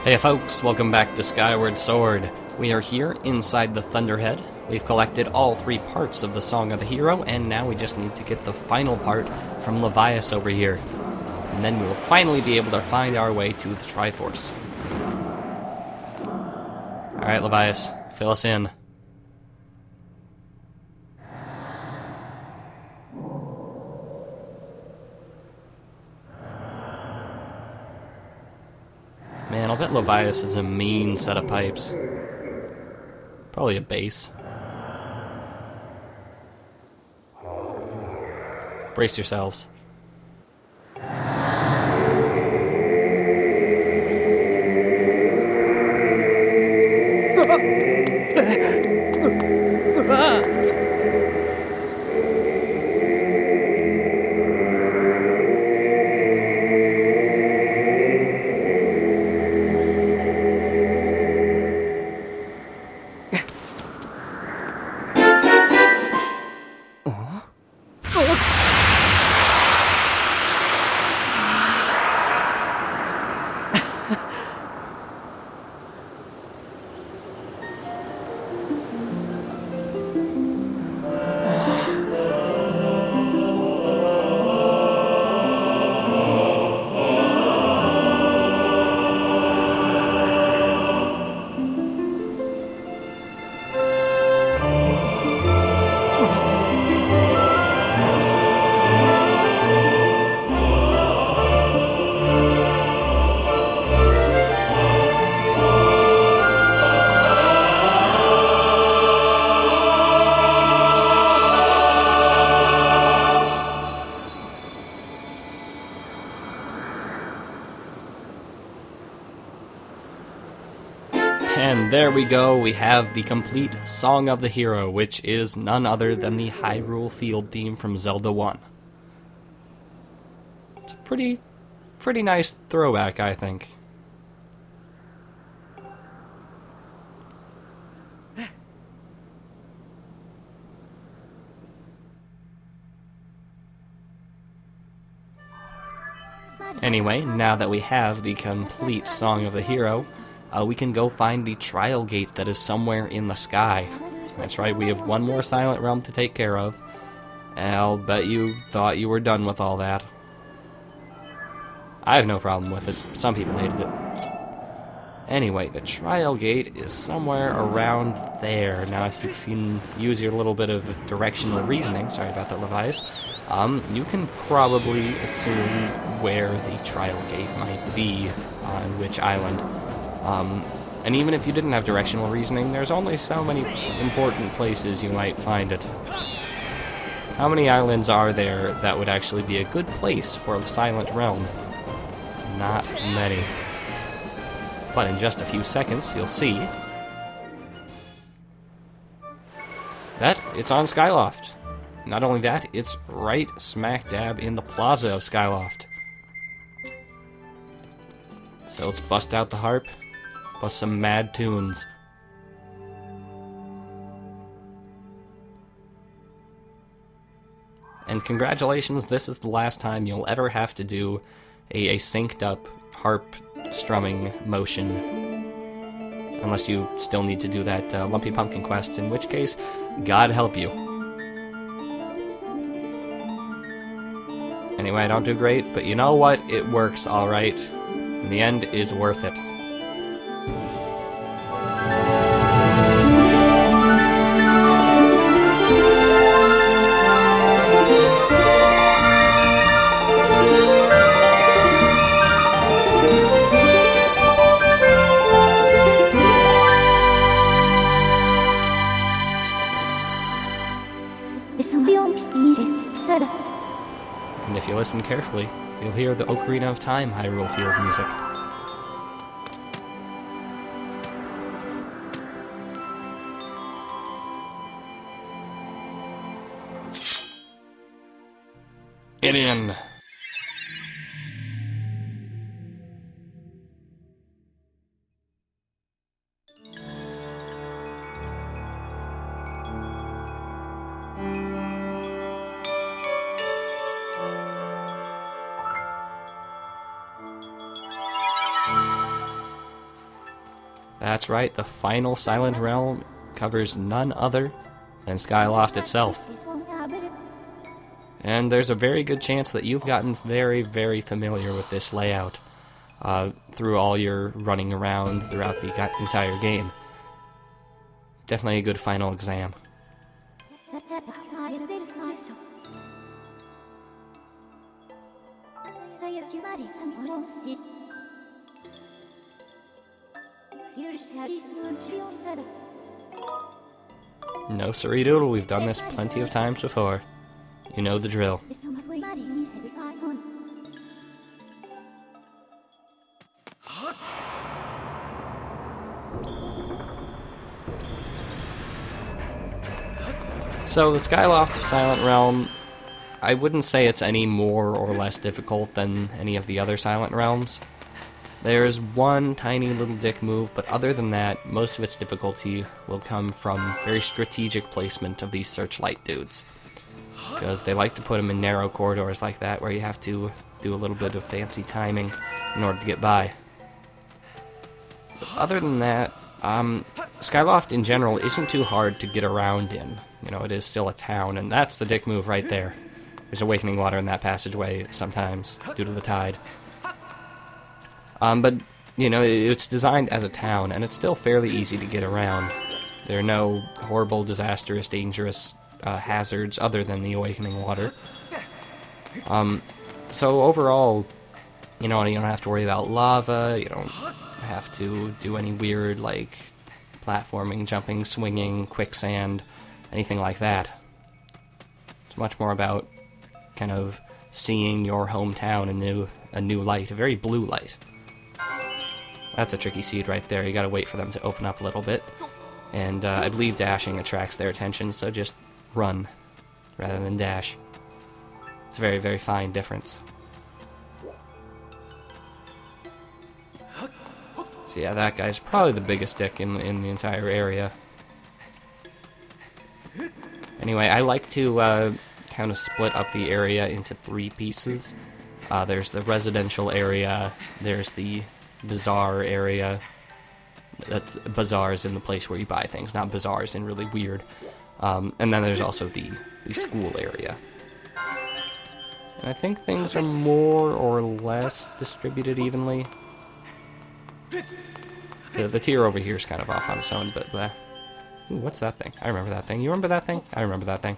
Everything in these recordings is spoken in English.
Hey folks, welcome back to Skyward Sword. We are here inside the Thunderhead. We've collected all three parts of the Song of the Hero, and now we just need to get the final part from Levias over here. And then we will finally be able to find our way to the Triforce. Alright, Levias, fill us in. Man, I'll bet Levias has a mean set of pipes. Probably a bass. Brace yourselves. And there we go, we have the complete Song of the Hero, which is none other than the Hyrule Field theme from Zelda 1. It's a pretty nice throwback, I think. Anyway, now that we have the complete Song of the Hero, we can go find the trial gate that is somewhere in the sky. That's right, we have one more Silent Realm to take care of. I'll bet you thought you were done with all that. I have no problem with it. Some people hated it. Anyway, the trial gate is somewhere around there. Now, if you can use your little bit of directional reasoning, sorry about that, Levias, you can probably assume where the trial gate might be on which island. And even if you didn't have directional reasoning, there's only so many important places you might find it. How many islands are there that would actually be a good place for the Silent Realm? Not many. But in just a few seconds, you'll see that it's on Skyloft. Not only that, it's right smack dab in the plaza of Skyloft. So let's bust out the harp. Bust some mad tunes. And congratulations, this is the last time you'll ever have to do a synced up harp strumming motion. Unless you still need to do that Lumpy Pumpkin quest, in which case, God help you. Anyway, I don't do great, but you know what? It works alright. In the end, is worth it. And if you listen carefully, you'll hear the Ocarina of Time Hyrule Field music. Get in! That's right, the final Silent Realm covers none other than Skyloft itself. And there's a very good chance that you've gotten very, very familiar with this layout through all your running around throughout the entire game. Definitely a good final exam. No siree doodle, we've done this plenty of times before. You know the drill. So the Skyloft Silent Realm, I wouldn't say it's any more or less difficult than any of the other Silent Realms. There's one tiny little dick move, but other than that, most of its difficulty will come from very strategic placement of these searchlight dudes. Because they like to put them in narrow corridors like that, where you have to do a little bit of fancy timing in order to get by. But other than that, Skyloft in general isn't too hard to get around in. You know, it is still a town, and that's the dick move right there. There's awakening water in that passageway sometimes, due to the tide. But, you know, it's designed as a town, and it's still fairly easy to get around. There are no horrible, disastrous, dangerous hazards other than the awakening water. So overall, you know, you don't have to worry about lava, you don't have to do any weird, like, platforming, jumping, swinging, quicksand, anything like that. It's much more about kind of seeing your hometown in a new light, a very blue light. That's a tricky seed right there. You gotta wait for them to open up a little bit. And I believe dashing attracts their attention, so just run rather than dash. It's a very, very fine difference. So yeah, that guy's probably the biggest dick in the entire area. Anyway, I like to kind of split up the area into 3 pieces. There's the residential area, there's the bazaar area. That's bazaars in the place where you buy things, not bazaars in really weird. And then there's also the school area. And I think things are more or less distributed evenly. The tier over here is kind of off on its own, but ooh, what's that thing? I remember that thing. You remember that thing? I remember that thing.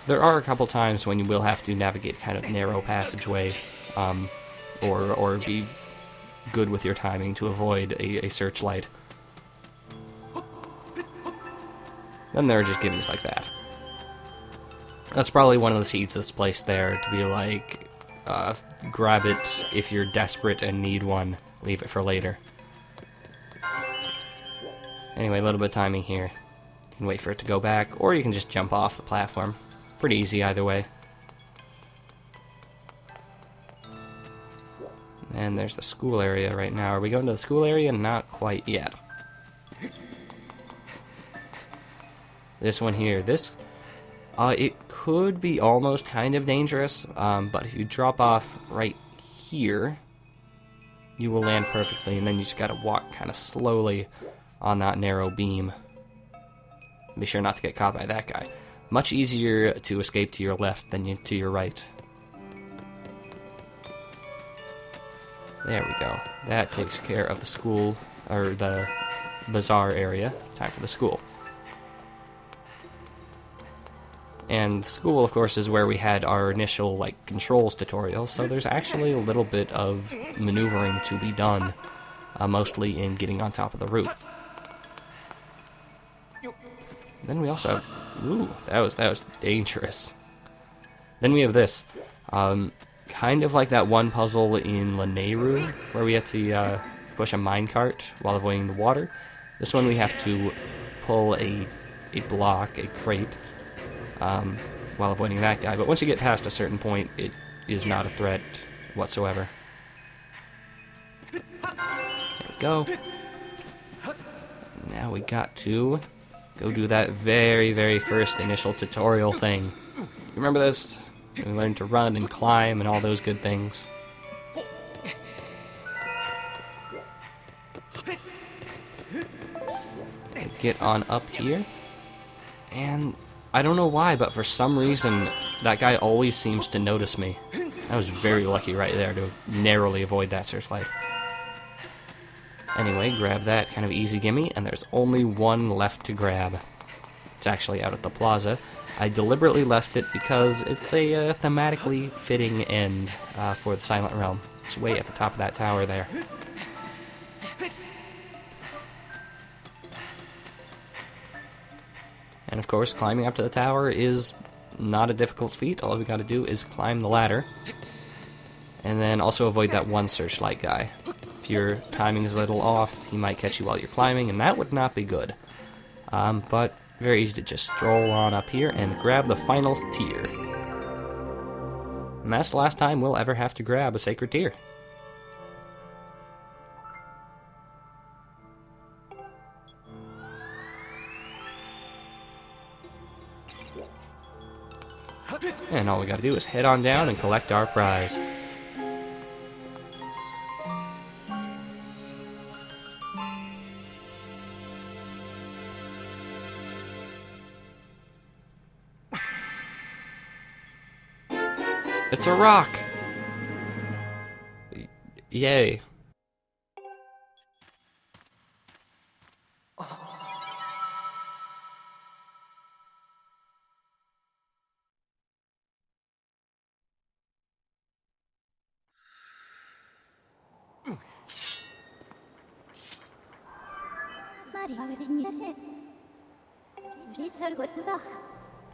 There are a couple times when you will have to navigate kind of narrow passageway, or be good with your timing to avoid a searchlight. Then there are just gimmies like that. That's probably one of the seeds that's placed there to be like, grab it if you're desperate and need one, leave it for later. Anyway, a little bit of timing here. You can wait for it to go back, or you can just jump off the platform. Pretty easy either way. And there's the school area right now. Are we going to the school area? Not quite yet. This one here, it could be almost kind of dangerous, but if you drop off right here, you will land perfectly, and then you just gotta walk kind of slowly on that narrow beam. Be sure not to get caught by that guy. Much easier to escape to your left than to your right. There we go. That takes care of the school, or the bazaar area. Time for the school. And the school, of course, is where we had our initial, like, controls tutorial, so there's actually a little bit of maneuvering to be done, mostly in getting on top of the roof. Then we also have... Ooh, that was dangerous. Then we have this. Kind of like that one puzzle in Lanayru, where we have to push a minecart while avoiding the water. This one we have to pull a block, a crate, while avoiding that guy. But once you get past a certain point, it is not a threat whatsoever. There we go. Now we got to go do that very, very first initial tutorial thing. You remember this? We learned to run and climb and all those good things. get on up here. And I don't know why, but for some reason, that guy always seems to notice me. I was very lucky right there to narrowly avoid that searchlight. Anyway, grab that kind of easy gimme, and there's only one left to grab. It's actually out at the plaza. I deliberately left it because it's a thematically fitting end for the Silent Realm. It's way at the top of that tower there. And of course, climbing up to the tower is not a difficult feat. All we gotta do is climb the ladder. And then also avoid that one searchlight guy. If your timing is a little off, he might catch you while you're climbing, and that would not be good. But very easy to just stroll on up here and grab the final tier. And that's the last time we'll ever have to grab a sacred tier. And all we gotta do is head on down and collect our prize. It's a rock! Yay.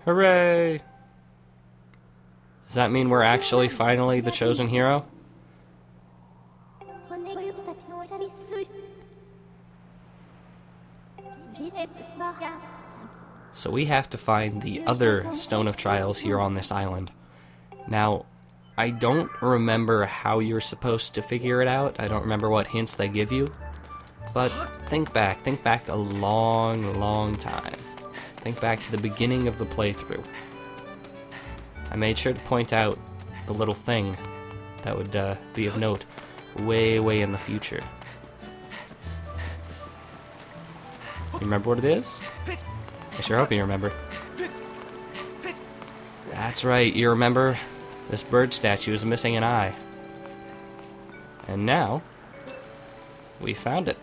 Hooray! Does that mean we're actually finally the chosen hero? So we have to find the other Stone of Trials here on this island. Now, I don't remember how you're supposed to figure it out. I don't remember what hints they give you. But think back a long, long time. Think back to the beginning of the playthrough. I made sure to point out the little thing that would be of note way, way in the future. You remember what it is? I sure hope you remember. That's right, you remember this bird statue is missing an eye. And now, we found it.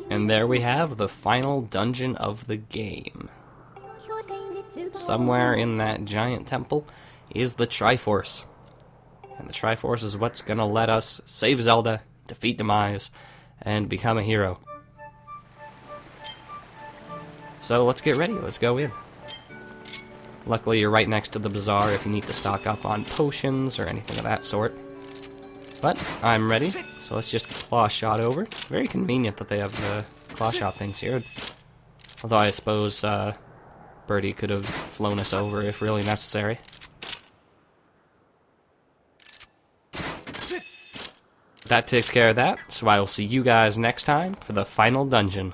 And there we have the final dungeon of the game. Somewhere in that giant temple is the Triforce. And the Triforce is what's gonna let us save Zelda, defeat Demise, and become a hero. So let's get ready, let's go in. Luckily you're right next to the bazaar if you need to stock up on potions or anything of that sort. But I'm ready, so let's just claw shot over. Very convenient that they have the claw shot things here. Although I suppose Birdie could have flown us over if really necessary. That takes care of that, so I will see you guys next time for the final dungeon.